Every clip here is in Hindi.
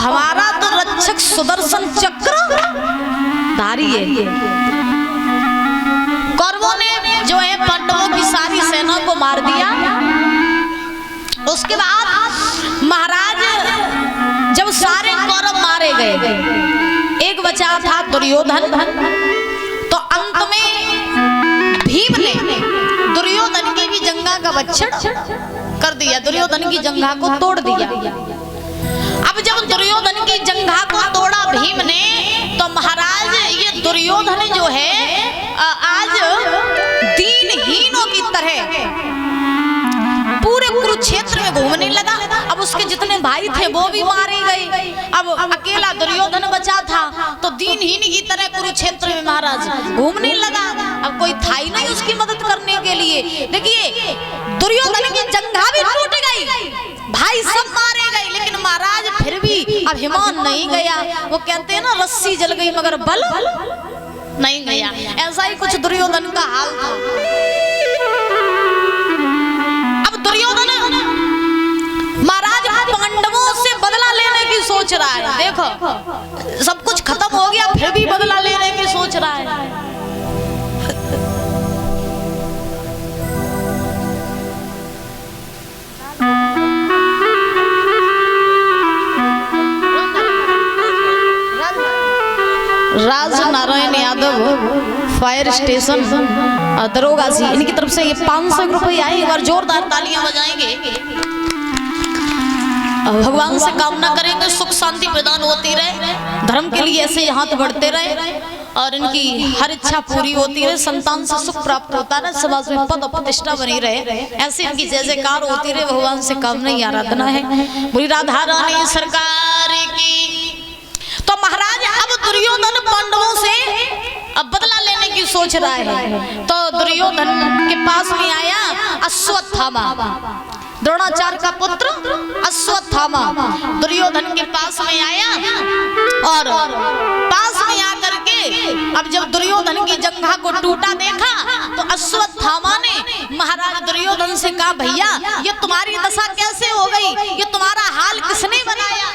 हमारा तो रक्षक सुदर्शन चक्र धारी है। कौरवों ने जो है पांडवों की सारी सेना को मार दिया। उसके बाद महाराज जब सारे कौरव मारे गए, एक बचा था दुर्योधन। तो अंत में भीम ने दुर्योधन की भी जंघा का भक्षण कर दिया, दुर्योधन की जंघा को तोड़ दिया। अब जब दुर्योधन की जंघा को तोड़ा भीम ने, तो महाराज ये दुर्योधन जो है आज दीनहीनों की तरह पूरे कुरुक्षेत्र में घूमने लगा। अब उसके जितने भाई थे वो भी मारे गए, अब अकेला दुर्योधन बचा था। तो दीनहीन की तरह कुरुक्षेत्र में महाराज घूमने लगा। अब कोई था ही नहीं उसकी मदद करने के लिए। देखिए दुर्योधन की जंघा भी टूट गई, भाई सब मारे गए, लेकिन महाराज फिर भी अभिमान नहीं गया। वो कहते हैं ना, रस्सी जल गई मगर बल नहीं गया। ऐसा ही कुछ दुर्योधन का हाल था। अब दुर्योधन महाराज पांडवों से बदला लेने की सोच रहा है। देखो सब कुछ खत्म हो गया, फिर भी बदला लेने की सोच रहा है। राज नारायण यादव फायर स्टेशन दरोगा जी, इनकी तरफ से ये 500 रुपये आए। एक बार जोरदार तालियां बजाएंगे। भगवान से कामना करेंगे सुख शांति प्रदान होती रहे, धर्म के लिए ऐसे हाथ बढ़ते रहे और इनकी हर इच्छा पूरी होती रहे, संतान से सुख प्राप्त होता रहे, समाज में पद प्रतिष्ठा बनी रहे, ऐसे इनकी जय जयकार होती रहे। भगवान से कामना ही आराधना है। बोली राधा रानी सरकार की। तो महाराज अब दुर्योधन पांडवों से अब बदला लेने की सोच रहा है। तो दुर्योधन के पास में आया अश्वत्थामा, द्रोणाचार्य का पुत्र अश्वत्थामा दुर्योधन के पास में आया और पास में आकर के अब जब दुर्योधन की जंघा को टूटा देखा, तो अश्वत्थामा ने महाराज दुर्योधन से कहा, भैया ये तुम्हारी दशा कैसे हो गई, ये तुम्हारा हाल किसने बनाया?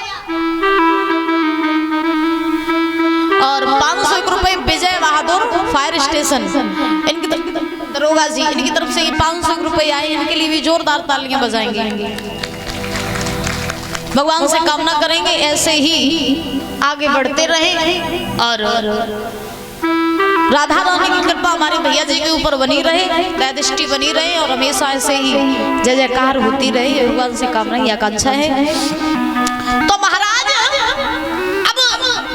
और 500 रुपए विजय बहादुर फायर स्टेशन, इनकी दरोगा जी, इनकी तरफ से ये 500 रुपए आए। इनके लिए भी जोरदार तालियां बजाएंगे। भगवान से कामना करेंगे ऐसे ही आगे बढ़ते रहे और राधा रानी की कृपा हमारे भैया जी के ऊपर बनी रहे, दृष्टि बनी रहे और हमेशा ऐसे ही जय जयकार होती रहे। भगवान से कामना ही आकांक्षा है। तो महाराज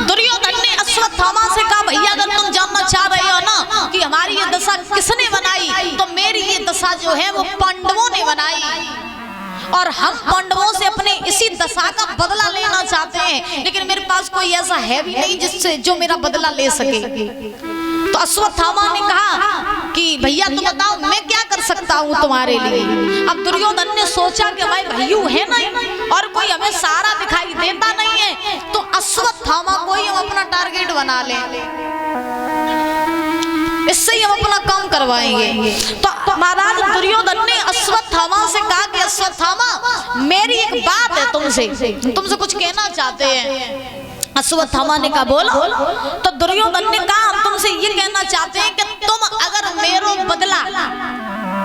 दुर्योधन ने अश्वत्थामा से कहा, भैया अगर तुम जानना चाह रहे हो ना कि हमारी ये दशा किसने बनाई, तो मेरी ये दशा जो है वो पांडवों ने बनाई और हम पांडवों से अपने इसी दशा का बदला लेना चाहते हैं, लेकिन मेरे पास कोई ऐसा है भी नहीं जिससे जो मेरा बदला ले सके। तो अश्वत्थामा ने कहा कि भैया तुम बताओ मैं क्या कर सकता हूँ तुम्हारे लिए। अब दुर्योधन ने सोचा कि भाई भैयू है नहीं और कोई हमें सारा दिखाई देता नहीं है, तो अश्वत्थामा को ही हम अपना टारगेट बना ले, इससे ही हम अपना काम करवाएंगे। तो महाराज दुर्योधन ने अश्वत्थामा से कहा कि अश्वत्थामा मेरी एक बात है तुमसे कुछ कहना चाहते हैं। अश्वत्थामा ने कहा बोलो। तो दुर्योधन ने कहा हम तुमसे ये कहना चाहते हैं कि तुम अगर मेरो बदला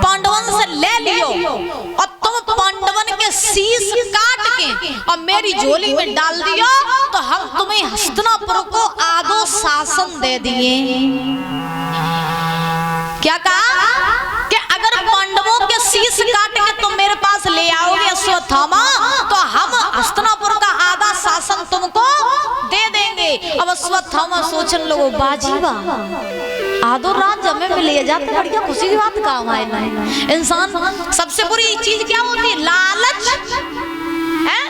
पांडवन से ले लियो और तुम पांडवन के शीश काट के और मेरी झोली में डाल दियो, तो हम तुम्हें हस्तिनापुर को आदो शासन दे दिए। क्या कहा कि अगर पांडवों के शीश काट के तुम मेरे पास ले आओगे अश्वत्थामा, तो हम हस्तिनापुर का आधा शासन तुमको दे देंगे। अब अश्वत्थामा सोचने लगो, बाजीवा आदो राज हमें मिले जाते, बढ़िया खुशी की बात काम आए ना। इंसान सबसे बुरी चीज क्या होती है? लालच है।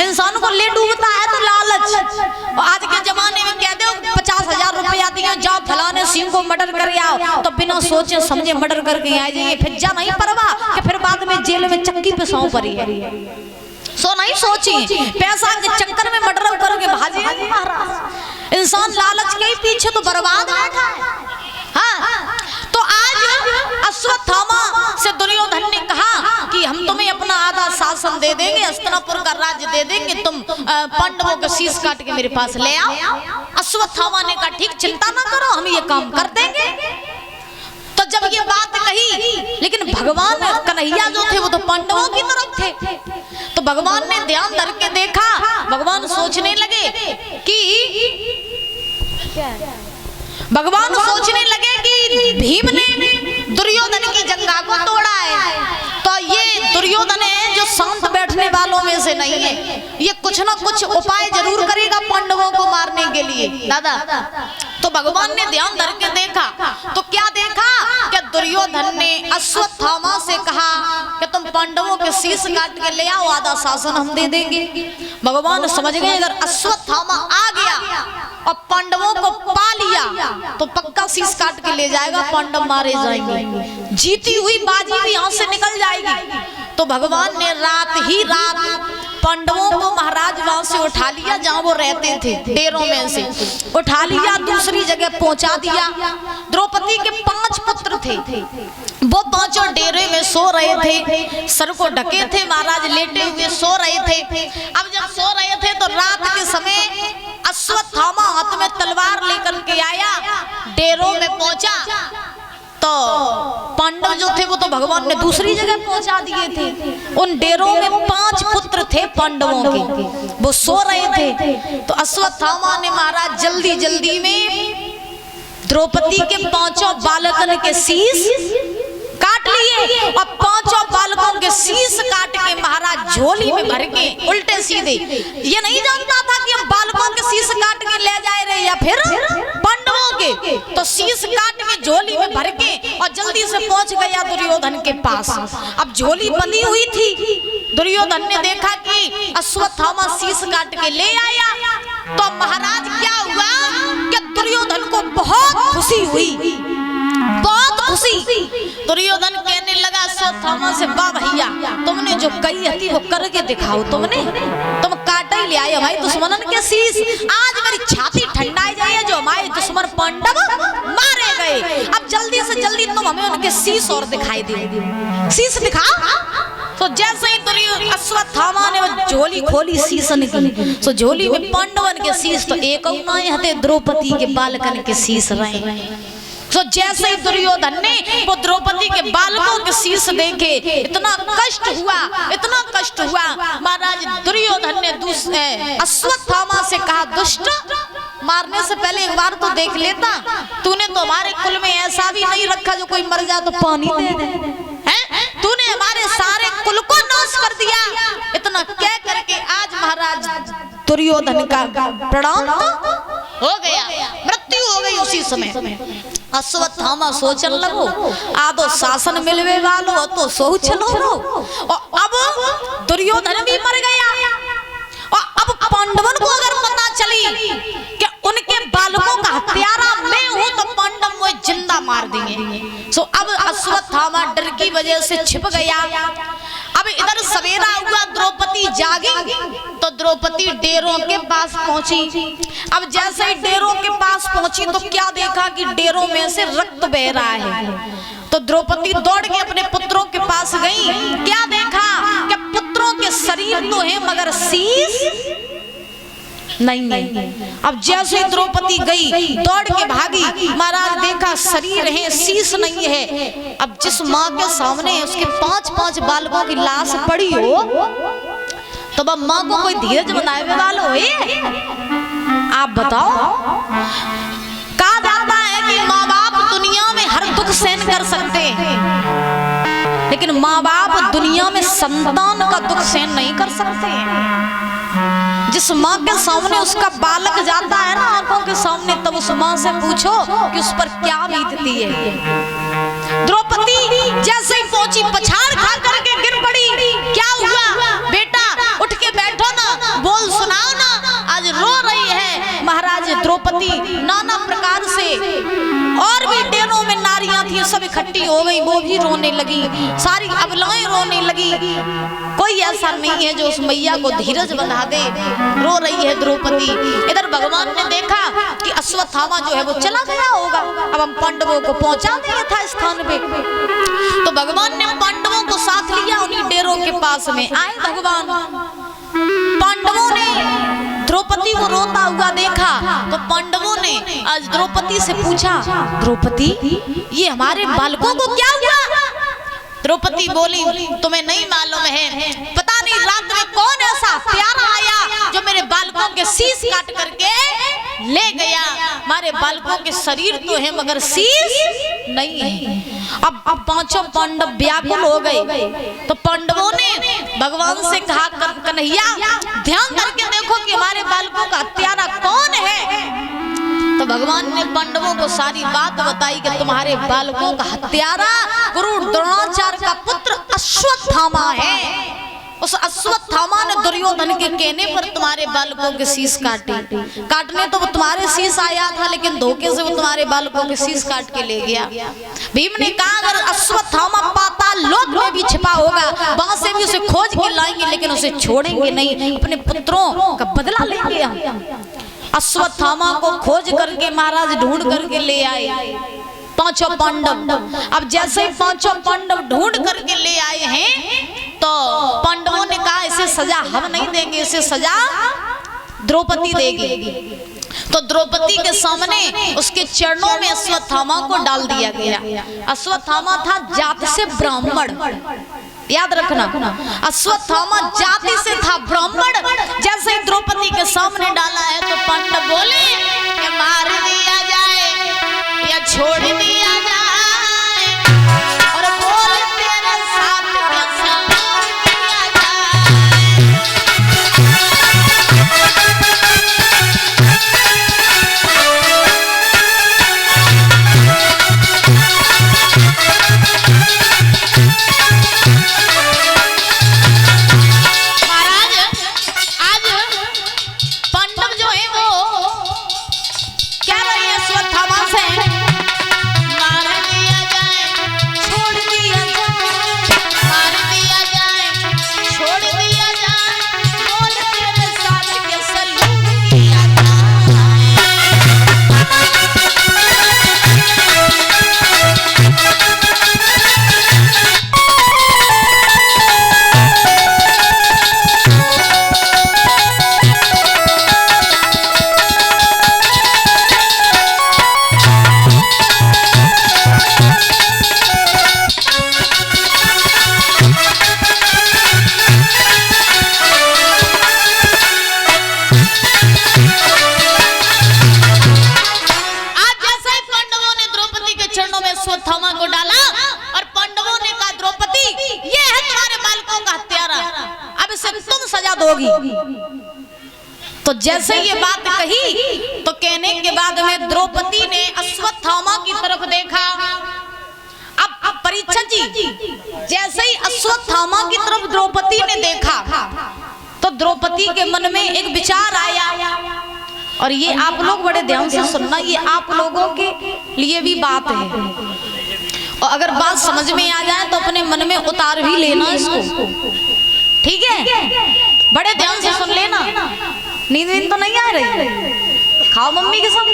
इंसान को ले डूबता है तो लालच। और आज के जमाने में कह दो 50,000 रुपया दिए, जाओ फलाने सिंह को मर्डर कर आओ, तो बिना सोचे समझे मर्डर करके आ जाइए, फिर जा नहीं परवा कि फिर बाद में जेल में चक्की पे सौंप पड़ी है। सो नहीं सोची पैसा के चक्कर में मर्डर करके भागे महाराज। इंसान लालच के ही पीछे तो बर्बाद बैठा है। हाँ, तो आज अश्वत्थामा से दुर्योधन ने कहा कि हम तुम्हें अपना आधा शासन दे देंगे, हस्तिनापुर का राज्य दे देंगे, तुम पांडवों का शीश काट के मेरे पास ले आओ। अश्वत्थामा ने कहा ठीक, चिंता ना करो, हम ये काम कर देंगे। तो जब ये बात कही, लेकिन भगवान कन्हैया जो थे वो तो पांडवों की तरफ थे। तो भगवान ने ध्यान धर के देखा, भगवान सोचने लगे कि भीम ने दुर्योधन की जंगा को तोड़ा है, तो ये दुर्योधन है जो शांत बैठने वालों में से नहीं है, ये कुछ ना कुछ उपाय जरूर करेगा पांडवों को मारने के लिए। दादा, तो भगवान ने ध्यान धर के देखा, तो क्या देखा कि दुर्योधन ने अश्वत्थामा से कहा कि तुम पांडवों के शीश काट के ले आओ, आधा शासन हम दे देंगे। भगवान समझ गए अगर अश्वत्थामा आ गया और पांडवों को पा लिया तो पक्का शीश काट के ले जाएगा, पांडव मारे जाएंगे, जीती हुई बाजी भी यहाँ से निकल जाएगी। तो भगवान ने रात ही रात पांडवों को महाराज वहां से उठा लिया, जहां वो रहते थे डेरों में से उठा लिया, दूसरी जगह पहुंचा दिया। द्रौपदी के 5 पुत्र थे, वो 5 डेरे में सो रहे थे, सर को ढके थे, महाराज लेटे हुए सो रहे थे। अब जब सो रहे थे तो रात के समय अश्वत्थामा हाथ में तलवार लेकर के आया, डेरों में पहुंचा, तो पांडव जो थे वो तो भगवान ने दूसरी जगह पहुंचा दिए थे। उन डेरों में 5 पुत्र थे पांडवों के, वो सो रहे थे। तो अश्वत्थामा ने महाराज जल्दी जल्दी में द्रौपदी के 5 बालकन के शीश काट लिए और 5 बालकों के शीश काट के महाराज झोली में भर के उल्टे सीधे, ये नहीं जानता था कि हम बालकों के शीश काट के ले जाए रहे या फिर पांडवों के, तो शीश काट के झोली में भर के और जल्दी से पहुंच गया दुर्योधन के पास। अब झोली बंधी हुई थी, दुर्योधन ने देखा कि अश्वत्थामा शीश काट के ले आया, तो महाराज क्या हुआ कि दुर्योधन को बहुत खुशी हुई, बहुत खुशी। दुर्योधन कहने लगा अश्वत्थामा से, वाह भैया, तुमने जो कही थी वो करके दिखाओ, तुम काटा ही ले आए हमारे दुश्मनन के शीश, आज मेरी छाती ठंडा जाए जो हमारे दुश्मन पांडव मारे गए। अब जल्दी से जल्दी तुम हमें उनके शीश और दिखाई दे, शीश दिखाओ। तो जैसे ही अश्वत्थामा ने वो झोली खोली, शीश निकली, तो झोली में पांडवन के शीश तो एक हते, द्रौपदी के बालकन के शीश रहे। तो जैसे ही दुर्योधन ने वो द्रौपदी के बालकों के शीश देखे, इतना कष्ट हुआ, इतना कष्ट हुआ। महाराज दुर्योधन ने अश्वत्थामा से कहा, दुष्ट, मारने से पहले एक बार तो देख लेता, तूने तो हमारे कुल में ऐसा भी नहीं रखा जो कोई मर जाए तो पानी दे दे, तूने हमारे सारे कुल को नाश कर दिया। इतना कह करके आज महाराज दुर्योधन का प्राण हो गया, मृत्यु हो गई उसी समय। अश्वत्थामा सोचन लगो, आदो शासन मिलवे वालो तो सो चलो, और अब दुर्योधन भी मर गया, और अब पांडवन को अगर पता चली कि उनके बालकों का हत्यारा मैं हूं तो पांडव मुझे जिंदा मार देंगे। सो अब अश्वत्थामा डर की वजह से छिप गया। अब इधर सवेरा हुआ, द्रौपदी जागी, तो द्रौपदी डेरों के पास पहुंची। अब जैसे ही डेरों के पास पहुंची तो क्या देखा कि डेरों में से रक्त बह रहा है। तो द्रौपदी दौड़ के अपने पुत्रों के पास गई, क्या देखा कि पुत्रों के शरीर तो है मगर शीश नहीं। अब जैसे द्रौपदी गई, दौड़ के भागी, महाराज देखा शरीर है, शीश नहीं है। अब जिस माँ के सामने उसके 5-5 बालकों की लाश पड़ी हो, तो अब माँ को कोई धीरज बनाए वाला हो? आप बताओ। कहा जाता है कि माँ बाप दुनिया में हर दुख सहन कर सकते हैं, लेकिन माँ बाप दुनिया में संतान का दुख सहन नहीं कर सकते। जिस माँ के सामने उसका बालक जाता है ना आंखों के सामने, तब उस माँ से पूछो कि उस पर क्या बीतती है। द्रौपदी जैसे ही पहुंची, पछाड़ खा करके गिर पड़ी। क्या हुआ बेटा, उठ के बैठो ना, बोल सुनाओ ना। आज रो रही है महाराज द्रौपदी, नाना प्रकार से और भी डेरों में नारियां थी, सब इकट्ठी हो गई, वो भी रोने लगी, सारी अबलाएं रोने लगी। कोई ऐसा नहीं है जो उस मैया को धीरज बंधा दे। रो रही है द्रौपदी। इधर भगवान ने देखा कि अश्वत्थामा जो है वो चला गया होगा, अब हम पांडवों को पहुंचा दें यथा स्थान पे। तो भगवान ने पांडवों को साथ लिया, उन्हीं डेरों के पास में आए भगवान। पांडवों ने द्रौपदी को रोता हुआ देखा तो पांडवों ने आज द्रौपदी से पूछा, द्रौपदी ये हमारे बालकों को क्या हुआ? द्रौपदी बोली, तुम्हें नहीं मालूम है, पता नहीं रात में कौन ऐसा प्यारा आया जो मेरे बालकों के शीश काट करके ले गया। हमारे बालकों के शरीर तो है मगर शीश नहीं है। अब पांचों पांडव व्याकुल हो गए। तो पांडवों ने भगवान से कहा, कन्हैया ध्यान करके देखो कि हमारे बालकों का हत्यारा कौन है। तो भगवान ने पांडवों को सारी बात बताई कि तुम्हारे बालकों का हत्यारा गुरु द्रोणाचार्य का पुत्र अश्वत्थामा है। उस अश्वत्थामा ने दुर्योधन के कहने पर तुम्हारे बालकों के शीश काटे। काटने तो वो तुम्हारे शीश आया था, लेकिन धोखे से वो तुम्हारे बालकों के शीश काट के ले गया। भीम ने कहा, अगर अश्वत्थामा पाताल लोक में भी छिपा होगा, वहां से भी उसे खोज के लाएंगे, लेकिन उसे छोड़ेंगे नहीं, अपने पुत्रों का बदला लेंगे हम। अश्वत्थामा को खोज करके महाराज ढूंढ करके ले आए पांचों पांडव। अब जैसे ही पांचों पांडव ढूंढ करके ले आए हैं तो पांडवों ने कहा, इसे सजा हम नहीं देंगे, इसे सजा द्रौपदी देगी। तो द्रौपदी के सामने उसके चरणों में अश्वत्थामा को डाल दिया गया। अश्वत्थामा था जाति से ब्राह्मण, याद रखना, अश्वत्थामा जाति से था ब्राह्मण। जैसे ही द्रौपदी के सामने डाला है तो पांडव बोले कि मार दिया जाए या छोड़ दिया जाए, और बोले तेरे साथ कैसा किया जाए। अश्वत्थामा को डाला और पांडवों ने कहा, द्रौपदी ये है तुम्हारे बालकों का हत्यारा, अब इसे तुम सजा दोगी। तो जैसे ये बात कही तो कहने के बाद में द्रौपदी ने अश्वत्थामा की तरफ देखा। अब परीक्षित जी जैसे ही अश्वत्थामा की तरफ द्रौपदी ने देखा तो द्रौपदी के मन में एक विचार आया, और ये आप लोग बड़े ध्यान से सुनना, ये आप लोगों के लिए भी बात है, और अगर बात समझ में आ जाए तो अपने मन में उतार भी लेना इसको, ठीक है? बड़े ध्यान से सुन लेना। नींद तो नहीं आ रही? खाओ मम्मी के साथ।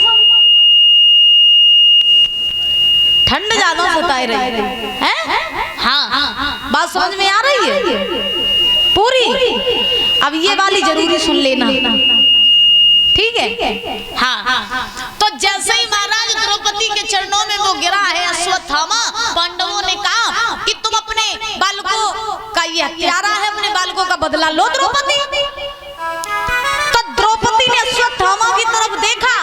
ठंड ज्यादा सताए रही है? हाँ, बात समझ में आ रही है पूरी? अब ये वाली जरूरी सुन लेना, ठीक है? हाँ। तो जैसे ही महाराज द्रौपदी के चरणों में वो गिरा है अश्वत्थामा, पांडवों ने कहा कि तुम अपने बालकों का ये हत्यारा है, अपने बालकों का बदला लो द्रौपदी। तो द्रौपदी ने अश्वत्थामा की तरफ देखा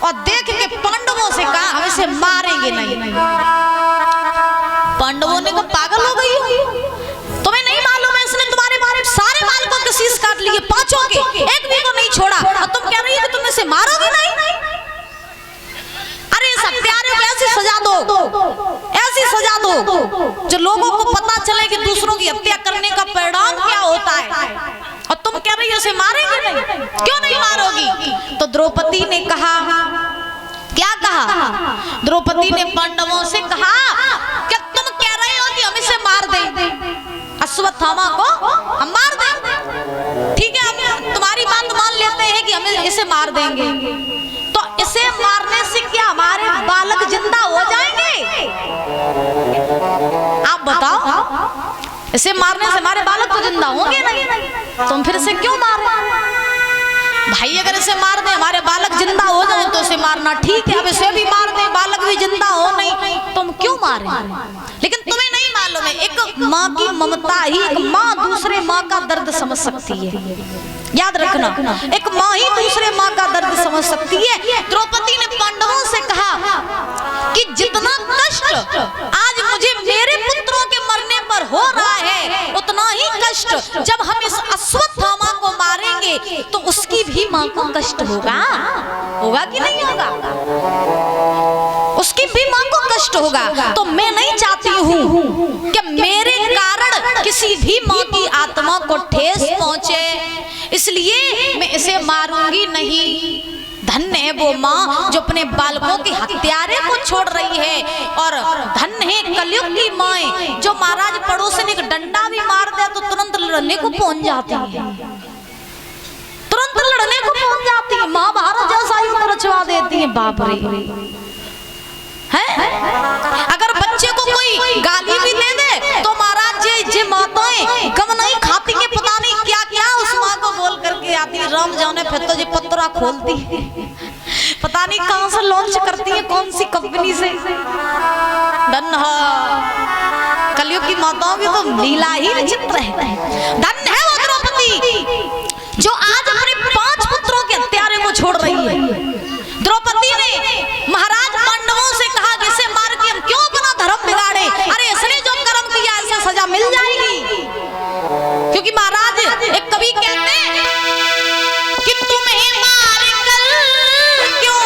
और देख के पांडवों से कहा, हम इसे मारेंगे नहीं। पांडवों ने कहा, पागल हो गई हो, तुम्हें नहीं मालूम है इसने तुम्हारे सारे बालकों के शीश काट लिए, पांचों के, एक भी को नहीं छोड़ा, और तुम कह रही हो कि तुम इसे मारोगे नहीं? अरे इस हत्यारे को ऐसी सजा दो, ऐसी सजा दो जो लोगों को पता चले कि दूसरों की हत्या करने का परिणाम क्या होता है, और तुम कह रही हो इसे मारेंगे नहीं, क्यों नहीं मारोगी? तो द्रौपदी ने कहा, क्या कहा? कहा? द्रौपदी ने पांडवों से कहा कि तुम कह रहे हो कि हम इसे मार दें, अश्वत्थामा को हम मार दें। ठीक है, हम तुम्हारी बात मान लेते हैं कि हम इसे मार देंगे, तो इसे मारने से क्या हमारे बालक जिंदा हो जाएंगे? आप बताओ, इसे मारने से हमारे बालक तो जिंदा होंगे नहीं, तुम फिर इसे क्यों मार रहे हो? भाई अगर इसे मार दे हमारे बालक जिंदा हो जाए तो इसे मारना ठीक है, अब इसे भी मार दे बालक भी जिंदा हो नहीं, तुम क्यों मारे? लेकिन तुम्हें नहीं मालूम है, एक माँ की ममता ही, एक माँ दूसरे माँ का दर्द समझ सकती है। याद रखना, एक माँ ही दूसरे माँ का दर्द समझ सकती है। द्रौपदी ने पांडवों से कहा कि जितना कष्ट आज मुझे मेरे पुत्रों के मरने पर हो रहा है, उतना ही कष्ट जब हम इस अश्वत्थामा को मारेंगे तो उसकी भी माँ को कष्ट होगा। होगा कि नहीं होगा? उसकी भी माँ को कष्ट होगा। तो मैं नहीं चाहती हूँ कि मेरे कारण किसी भी माँ की आत्मा को ठेस पहुंचे, इसलिए मैं इसे मारूंगी नहीं। धन्य है वो माँ जो अपने बालकों के हत्यारे को छोड़ रही है, और धन्य है कलयुग की माँ जो महाराज पड़ोसी का डंडा भी मार दे तो तुरंत लड़ने को पहुंच जाती है, तुरंत लड़ने को पहुंच जाती है। महाभारत जैसा युद्ध रचवा देती है। बाप रे है, अगर बच्चे को कोई गाली भी दे दे तो महाराज जी माताएं गम नहीं खाती है, पता नहीं क्या क्या उस माँ को बोल करके आती है। राम जाने फिर तो ये पत्रा खोलती है, पता नहीं कहां से लॉन्च करती है, कौन सी कंपनी से। धन्य कलयुग की माताओं की तो लीला ही विचित्र है। धन्य है वो द्रौपदी जो आज अपने 5 पुत्रों के हत्यारे को छोड़ रही है। द्रौपदी ने महाराज पांडवों से कहा कि इसे मार के हम क्यों अपना धर्म बिगाड़े, अरे इसने जो कर्म किया इसे सजा मिल जाएगी। क्योंकि महाराज एक कवि कहते हैं कि तुम्हें मार कर क्यों,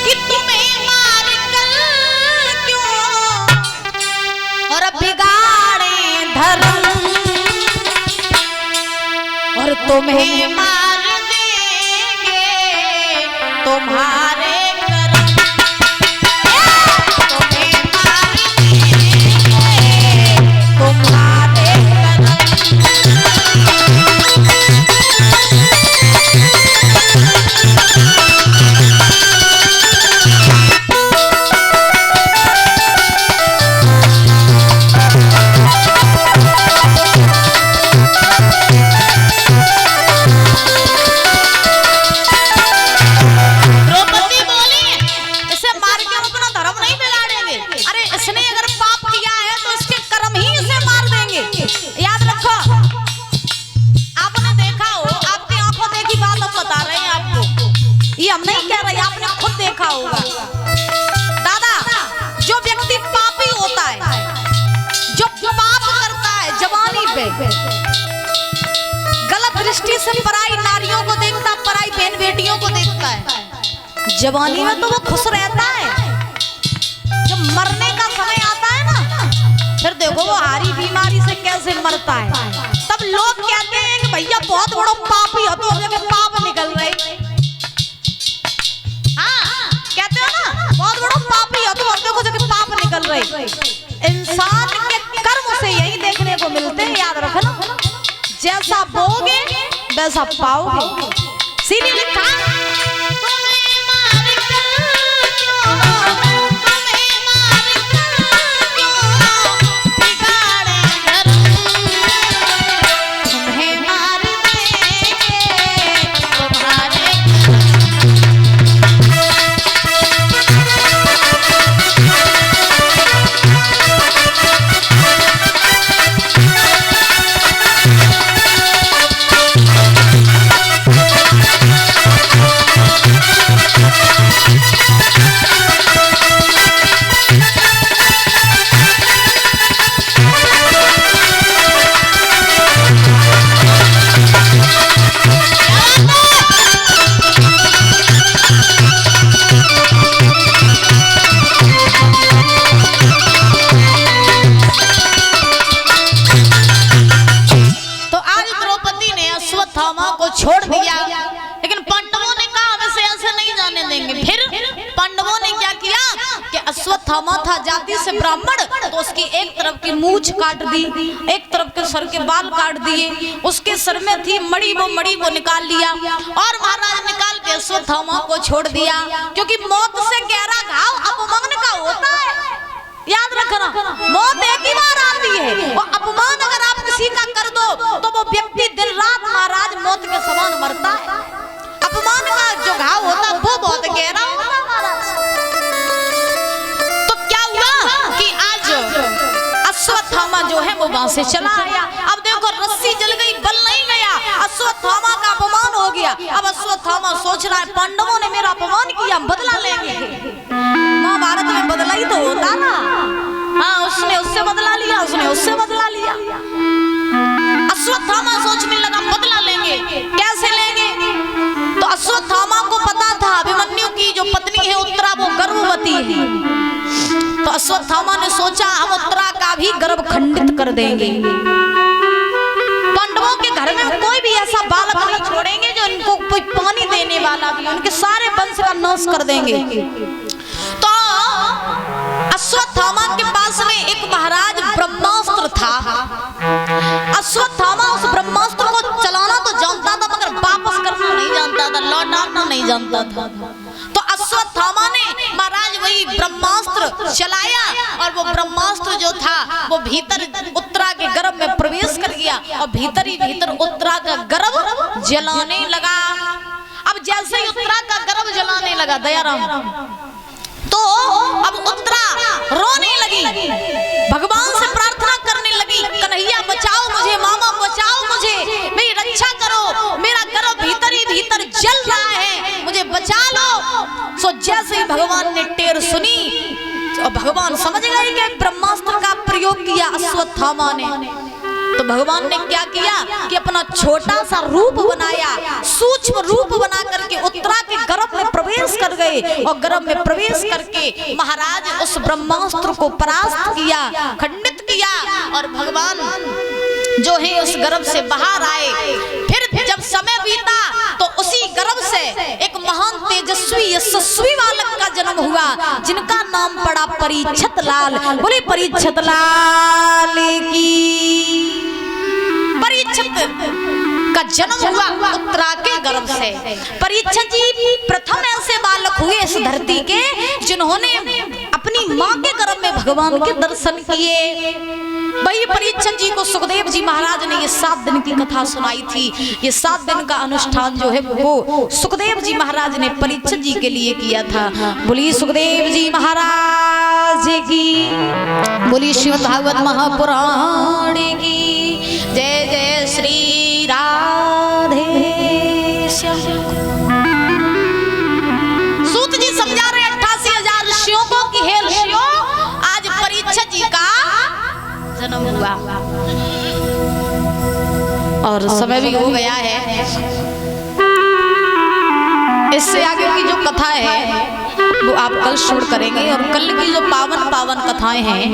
कि तुम्हें मार कर क्यों और बिगाड़े धर्म, और तुम्हें मार देंगे तुम्हारे कर्म, तुम्हें मार देंगे तुम्हारे हम नहीं कह रहे, आपने खुद देखा होगा दादा, जो व्यक्ति पापी होता है, जो पाप करता है, जवानी पे गलत दृष्टि से पराई नारियों को देखता, पराई बहन बेटियों को देखता है, जवानी में तो वो खुश रहता है। जब मरने का समय आता है ना, फिर देखो वो हारी बीमारी से कैसे मरता है। तब लोग कहते हैं कि भैया बहुत बड़ा पापी हो, तो जगह पाप निकल रहे। कहते हो ना बहुत बड़ा पापी हो, तो देखो जगह पाप निकल रहे। इंसान के कर्म से यही देखने को मिलते हैं। याद रखना, जैसा बोगे वैसा पाओगे। सीधी लिखा छोड़ दिया, लेकिन पांडवों ने कहा हम इसे ऐसे अश्वत्थामा था जाति से ब्राह्मण, तो उसकी एक तरफ की मूछ काट दी, एक तरफ के सर के बाल काट दिए। उसके सर में थी मणि, वो मणि को निकाल लिया और महाराज निकाल के अश्वत्थामा को छोड़ दिया, क्योंकि मौत से गहरा घाव अपमान का होता है। याद रखना, मौत एक ही बार आती है और अपमान अगर आप किसी का कर दो तो वो व्यक्ति दिन रात महाराज मौत के समान मरता है। अपमान का जो घाव होता है वो बहुत गहरा होता है महाराज। तो क्या हुआ कि आज अश्वत्थामा जो है वो वहां से चला आया। अब देखो रस्सी जल गई, बल नहीं गया, अश्वत्थामा का अपमान हो गया। अब अश्वत्थामा सोच रहा है पांडवों ने मेरा अपमान किया, हम बदला लेंगे। महाभारत में बदला ही तो होता ना। हाँ, उसने उससे बदला लिया, उसने उससे बदला लिया। अश्वत्थामा सोचने लगा बदला लेंगे, कैसे लेंगे? तो अश्वत्थामा को पता था अभिमन्यु की जो पत्नी है उत्तरा वो गर्भवती है। तो अश्वत्थामा ने सोचा हम उत्तरा का भी गर्भ खंडित कर देंगे। पांडवों के घर में कोई भी ऐसा बालक नहीं छोड़ेंगे जो इनको कोई पानी देने वाला भी, उनके सारे वंश का नाश कर देंगे। तो अश्वत्थामा के पास में एक महाराज ब्रह्मास्त्र था। अश्वत्थामा उस ब्रह्मास्त्र को चलाना तो जानता था मगर वापस करना नहीं जानता था, लौटाना नहीं जानता था। तो अश्वत्थामा ने महाराज वही ब्रह्मास्त्र चलाया और वो ब्रह्मास्त्र जो था वो भीतर उत्तरा के गर्भ में प्रवेश कर गया और भीतर ही भीतर उत्तरा का गर्भ जलाने लगा। अब जैसे ही उत्तरा का गर्भ जलाने लगा दयाराम, तो अब उत्तरा रोने लगी, भगवान से प्रार्थना करने लगी, कन्हैया बचाओ मुझे, मामा बचाओ मुझे, मेरी रक्षा करो, मेरा गर्भ भीतर ही भीतर जल रहा है, मुझे बचा लो। सो जैसे ही भगवान ने टेर सुनी तो भगवान समझ गए कि ब्रह्मास्त्र का प्रयोग किया अश्वत्थामा ने। तो भगवान ने क्या किया कि अपना छोटा सा रूप बनाया, सूक्ष्म रूप बना करके उत्तरा के गर्भ में प्रवेश कर गए और गर्भ में प्रवेश करके महाराज उस ब्रह्मास्त्र को परास्त किया, खंडित किया और भगवान जो है उस गर्भ से बाहर आए। फिर जब समय बीता तो उसी गर्भ से एक महान तेजस्वी यशस्वी बालक का जन्म हुआ जिनका नाम पड़ा परीक्षित लाल। बोले परीक्षित लाल की। परीक्षित का जन्म हुआ उत्तरा के गर्भ से। परीक्षित जी प्रथम ऐसे बालक हुए इस धरती के जिन्होंने अपनी मां के गर्भ में भगवान के दर्शन किए। भाई परीक्षित जी को सुखदेव जी महाराज ने ये 7 दिन की कथा सुनाई थी। ये 7 दिन का अनुष्ठान जो है वो सुखदेव जी महाराज ने परीक्षित जी के लिए किया था। बोली सुखदेव जी महाराज की, बोली श्रीमद् भागवत महापुराण की जय। जय श्री राधे श्याम। सूत जी समझा रहे 88,000 ऋषियों को कि हे ऋषियों, आज परीक्षित जी का जन्म हुआ और समय भी हो गया है। इससे आगे की जो कथा है वो आप कल शुरू करेंगे और कल की जो पावन पावन कथाएं हैं